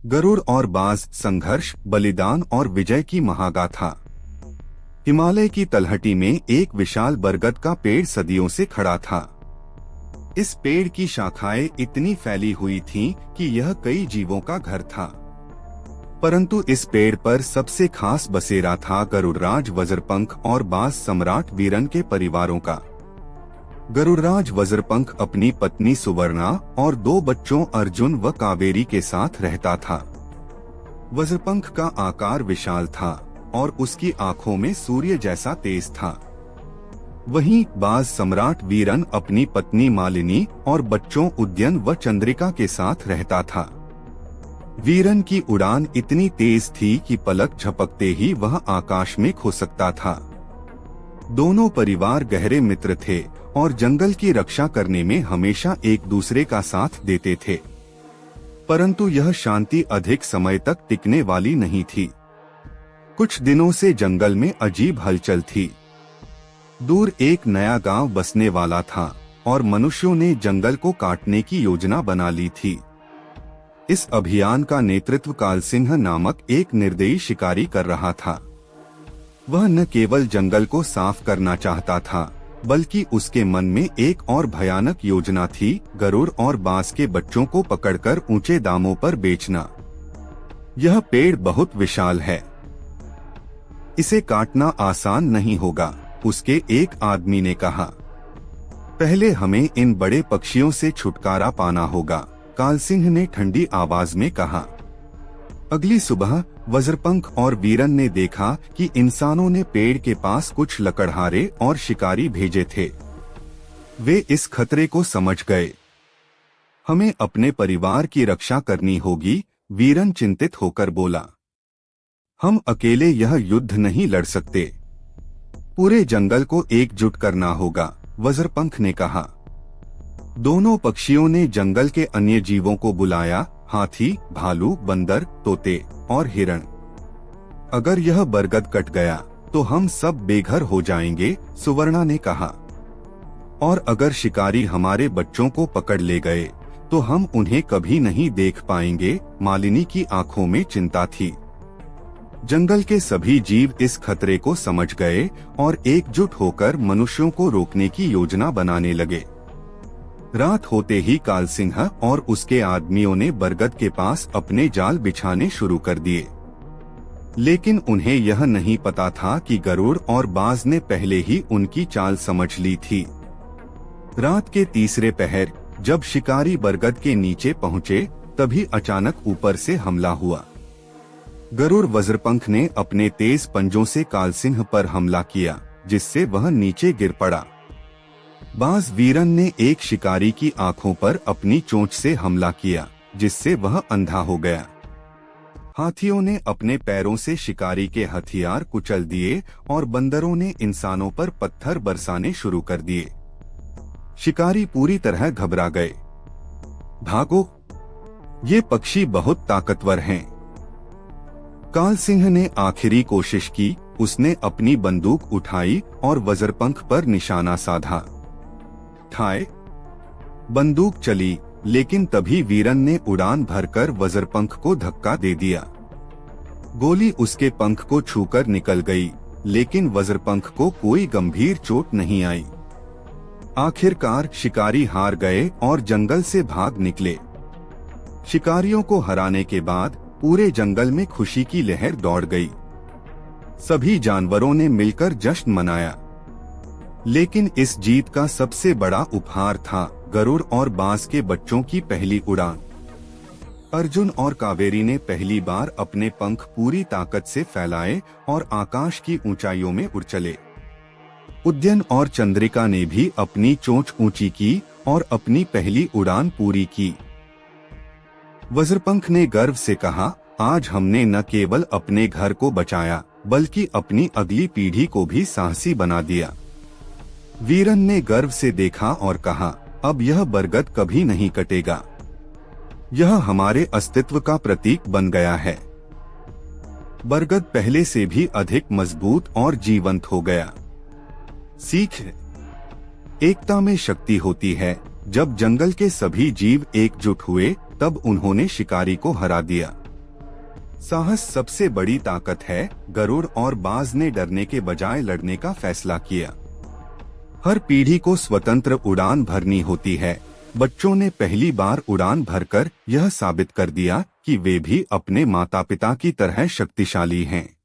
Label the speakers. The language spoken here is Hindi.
Speaker 1: गरुड़ और बाज, संघर्ष, बलिदान और विजय की महागाथा। हिमालय की तलहटी में एक विशाल बरगद का पेड़ सदियों से खड़ा था। इस पेड़ की शाखाएं इतनी फैली हुई थीं कि यह कई जीवों का घर था। परंतु इस पेड़ पर सबसे खास बसेरा था गरुड़राज वज्रपंख और बाज सम्राट वीरन के परिवारों का। गरुड़राज वज्रपंख अपनी पत्नी सुवर्णा और 2 बच्चों अर्जुन व कावेरी के साथ रहता था। वज्रपंख का आकार विशाल था और उसकी आंखों में सूर्य जैसा तेज था। वहीं बाज सम्राट वीरन अपनी पत्नी मालिनी और बच्चों उद्यन व चंद्रिका के साथ रहता था। वीरन की उड़ान इतनी तेज थी कि पलक झपकते ही वह आकाश में खो सकता था। दोनों परिवार गहरे मित्र थे और जंगल की रक्षा करने में हमेशा एक दूसरे का साथ देते थे। परंतु यह शांति अधिक समय तक टिकने वाली नहीं थी। कुछ दिनों से जंगल में अजीब हलचल थी। दूर एक नया गांव बसने वाला था और मनुष्यों ने जंगल को काटने की योजना बना ली थी। इस अभियान का नेतृत्व कालसिंह नामक एक निर्दयी शिकारी कर रहा था। वह न केवल जंगल को साफ करना चाहता था, बल्कि उसके मन में एक और भयानक योजना थी, गरुड़ और बाज के बच्चों को पकड़कर ऊंचे दामों पर बेचना। यह पेड़ बहुत विशाल है, इसे काटना आसान नहीं होगा, उसके एक आदमी ने कहा। पहले हमें इन बड़े पक्षियों से छुटकारा पाना होगा, कालसिंह ने ठंडी आवाज में कहा। अगली सुबह वज्रपंख और वीरन ने देखा कि इंसानों ने पेड़ के पास कुछ लकड़हारे और शिकारी भेजे थे। वे इस खतरे को समझ गए। हमें अपने परिवार की रक्षा करनी होगी, वीरन चिंतित होकर बोला। हम अकेले यह युद्ध नहीं लड़ सकते, पूरे जंगल को एकजुट करना होगा, वज्रपंख ने कहा। दोनों पक्षियों ने जंगल के अन्य जीवों को बुलाया, हाथी, भालू, बंदर, तोते और हिरण। अगर यह बरगद कट गया तो हम सब बेघर हो जाएंगे, सुवर्णा ने कहा। और अगर शिकारी हमारे बच्चों को पकड़ ले गए तो हम उन्हें कभी नहीं देख पाएंगे, मालिनी की आंखों में चिंता थी। जंगल के सभी जीव इस खतरे को समझ गए और एकजुट होकर मनुष्यों को रोकने की योजना बनाने लगे। रात होते ही कालसिंह और उसके आदमियों ने बरगद के पास अपने जाल बिछाने शुरू कर दिए। लेकिन उन्हें यह नहीं पता था कि गरुड़ और बाज ने पहले ही उनकी चाल समझ ली थी। रात के तीसरे पहर जब शिकारी बरगद के नीचे पहुंचे, तभी अचानक ऊपर से हमला हुआ। गरुड़ वज्रपंख ने अपने तेज पंजों से कालसिंह पर हमला किया, जिससे वह नीचे गिर पड़ा। बाज वीरन ने एक शिकारी की आंखों पर अपनी चोंच से हमला किया, जिससे वह अंधा हो गया। हाथियों ने अपने पैरों से शिकारी के हथियार कुचल दिए और बंदरों ने इंसानों पर पत्थर बरसाने शुरू कर दिए। शिकारी पूरी तरह घबरा गए। भागो, ये पक्षी बहुत ताकतवर हैं। कालसिंह ने आखिरी कोशिश की, उसने अपनी बंदूक उठाई और वज्रपंख पर निशाना साधा। ठाए, बंदूक चली, लेकिन तभी वीरन ने उड़ान भरकर वज्रपंख को धक्का दे दिया। गोली उसके पंख को छूकर निकल गई, लेकिन वज्रपंख को कोई गंभीर चोट नहीं आई। आखिरकार शिकारी हार गए और जंगल से भाग निकले। शिकारियों को हराने के बाद पूरे जंगल में खुशी की लहर दौड़ गई। सभी जानवरों ने मिलकर जश्न मनाया। लेकिन इस जीत का सबसे बड़ा उपहार था गरुड़ और बाज के बच्चों की पहली उड़ान। अर्जुन और कावेरी ने पहली बार अपने पंख पूरी ताकत से फैलाए और आकाश की ऊंचाइयों में उड़ चले। उद्यन और चंद्रिका ने भी अपनी चोंच ऊंची की और अपनी पहली उड़ान पूरी की। वज्रपंख ने गर्व से कहा, आज हमने न केवल अपने घर को बचाया, बल्कि अपनी अगली पीढ़ी को भी साहसी बना दिया। वीरन ने गर्व से देखा और कहा, अब यह बरगद कभी नहीं कटेगा। यह हमारे अस्तित्व का प्रतीक बन गया है। बरगद पहले से भी अधिक मजबूत और जीवंत हो गया। सीख, एकता में शक्ति होती है। जब जंगल के सभी जीव एकजुट हुए, तब उन्होंने शिकारी को हरा दिया। साहस सबसे बड़ी ताकत है। गरुड़ और बाज ने डरने के बजाय लड़ने का फैसला किया। हर पीढ़ी को स्वतंत्र उड़ान भरनी होती है। बच्चों ने पहली बार उड़ान भरकर यह साबित कर दिया कि वे भी अपने माता पिता की तरह शक्तिशाली हैं।